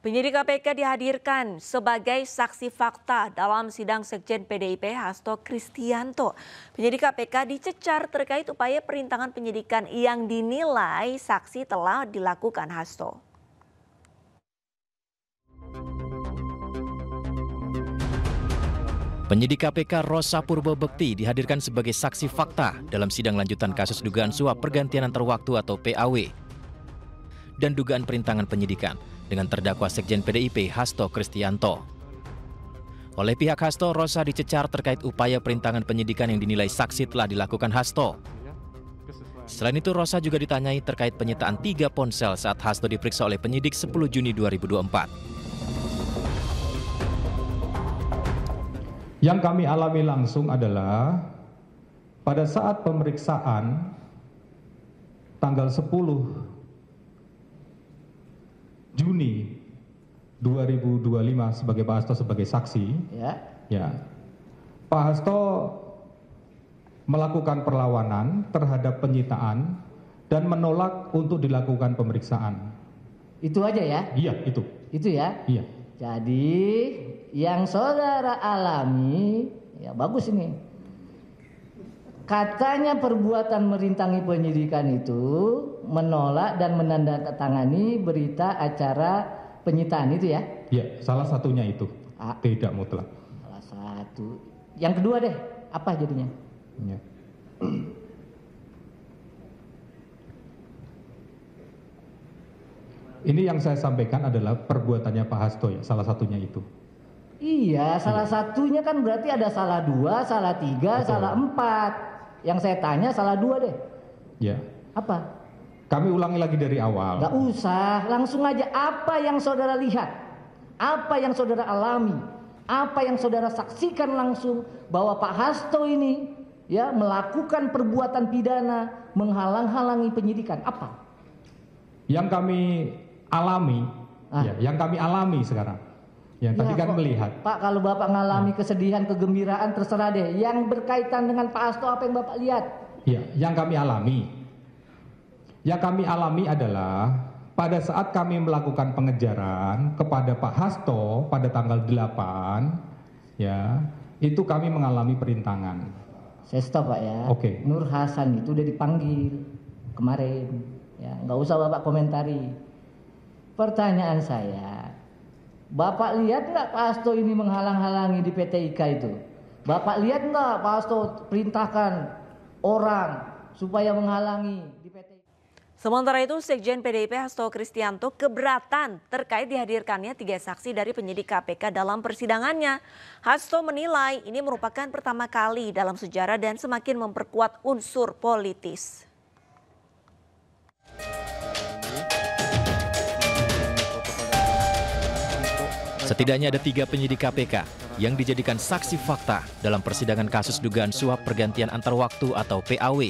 Penyidik KPK dihadirkan sebagai saksi fakta dalam sidang Sekjen PDIP Hasto Kristianto. Penyidik KPK dicecar terkait upaya perintangan penyidikan yang dinilai saksi telah dilakukan Hasto. Penyidik KPK Rosa Purbobekti dihadirkan sebagai saksi fakta dalam sidang lanjutan kasus dugaan suap pergantian antar waktu atau PAW dan dugaan perintangan penyidikan dengan terdakwa Sekjen PDIP Hasto Kristianto. Oleh pihak Hasto, Rosa dicecar terkait upaya perintangan penyidikan yang dinilai saksi telah dilakukan Hasto. Selain itu, Rosa juga ditanyai terkait penyitaan 3 ponsel saat Hasto diperiksa oleh penyidik 10 Juni 2024. Yang kami alami langsung adalah pada saat pemeriksaan tanggal 10 Juni 2025 sebagai Pak Hasto sebagai saksi, Pak Hasto melakukan perlawanan terhadap penyitaan dan menolak untuk dilakukan pemeriksaan. Itu aja ya? Iya, itu. Itu ya? Iya. Jadi yang saudara alami, ya bagus ini. Katanya perbuatan merintangi penyidikan itu menolak dan menandatangani berita acara penyitaan itu ya? Iya, salah satunya itu. Tidak mutlak. Salah satu. Yang kedua deh, apa jadinya? Ya. Ini yang saya sampaikan adalah perbuatannya Pak Hasto ya, salah satunya itu. Iya, salah satunya kan berarti ada salah 2, salah 3, betul. Salah 4. Yang saya tanya salah 2 deh. Ya. Apa? Kami ulangi lagi dari awal. Gak usah, langsung aja apa yang saudara lihat, apa yang saudara alami, apa yang saudara saksikan langsung bahwa Pak Hasto ini ya melakukan perbuatan pidana menghalang-halangi penyidikan. Apa? Yang kami alami, yang kami alami sekarang. Yang tadi kan melihat. Pak, kalau Bapak ngalami kesedihan, kegembiraan terserah deh. Yang berkaitan dengan Pak Hasto apa yang Bapak lihat? Ya, yang kami alami. Yang kami alami adalah pada saat kami melakukan pengejaran kepada Pak Hasto pada tanggal 8, ya, itu kami mengalami perintangan. Saya stop Pak ya. Oke. Nur Hasan itu udah dipanggil kemarin. Ya, nggak usah Bapak komentari. Pertanyaan saya, Bapak lihat nggak Pak Hasto ini menghalang-halangi di PT IKA itu? Bapak lihat nggak Pak Hasto perintahkan orang supaya menghalangi di PT IKA? Sementara itu, Sekjen PDIP Hasto Kristianto keberatan terkait dihadirkannya 3 saksi dari penyidik KPK dalam persidangannya. Hasto menilai ini merupakan pertama kali dalam sejarah dan semakin memperkuat unsur politis. Setidaknya ada 3 penyidik KPK yang dijadikan saksi fakta dalam persidangan kasus dugaan suap pergantian antar waktu atau PAW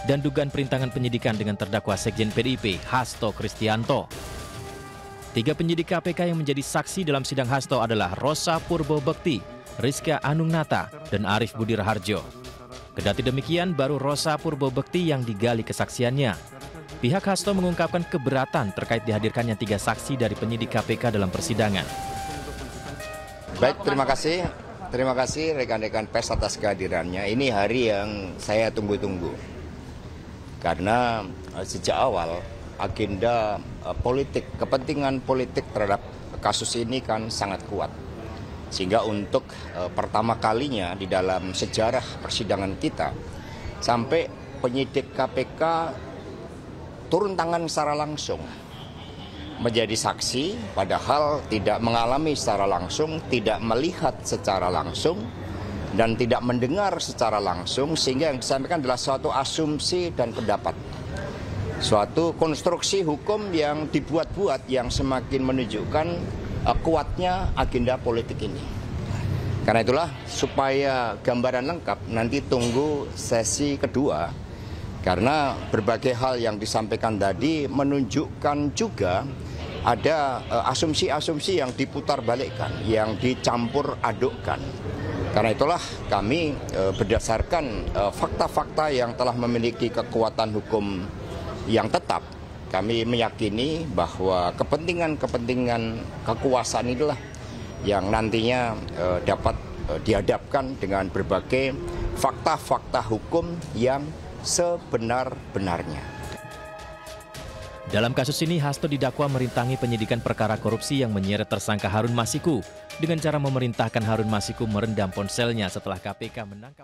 dan dugaan perintangan penyidikan dengan terdakwa Sekjen PDIP Hasto Kristianto. 3 penyidik KPK yang menjadi saksi dalam sidang Hasto adalah Rosa Purbobekti, Rizka Anungnata, dan Arief Budi Raharjo. Kendati demikian, baru Rosa Purbobekti yang digali kesaksiannya. Pihak Hasto mengungkapkan keberatan terkait dihadirkannya 3 saksi dari penyidik KPK dalam persidangan. Baik, terima kasih. Terima kasih rekan-rekan pers atas kehadirannya. Ini hari yang saya tunggu-tunggu. Karena sejak awal agenda politik, kepentingan politik terhadap kasus ini kan sangat kuat. Sehingga untuk pertama kalinya di dalam sejarah persidangan kita, sampai penyidik KPK turun tangan secara langsung menjadi saksi, padahal tidak mengalami secara langsung, tidak melihat secara langsung, dan tidak mendengar secara langsung, sehingga yang disampaikan adalah suatu asumsi dan pendapat. Suatu konstruksi hukum yang dibuat-buat yang semakin menunjukkan kuatnya agenda politik ini. Karena itulah supaya gambaran lengkap nanti tunggu sesi kedua, karena berbagai hal yang disampaikan tadi menunjukkan juga ada asumsi-asumsi yang diputar balikkan, yang dicampur adukkan. Karena itulah kami berdasarkan fakta-fakta yang telah memiliki kekuatan hukum yang tetap, kami meyakini bahwa kepentingan-kepentingan kekuasaan inilah yang nantinya dapat dihadapkan dengan berbagai fakta-fakta hukum yang sebenar-benarnya. Dalam kasus ini, Hasto didakwa merintangi penyidikan perkara korupsi yang menyeret tersangka Harun Masiku dengan cara memerintahkan Harun Masiku merendam ponselnya setelah KPK menangkap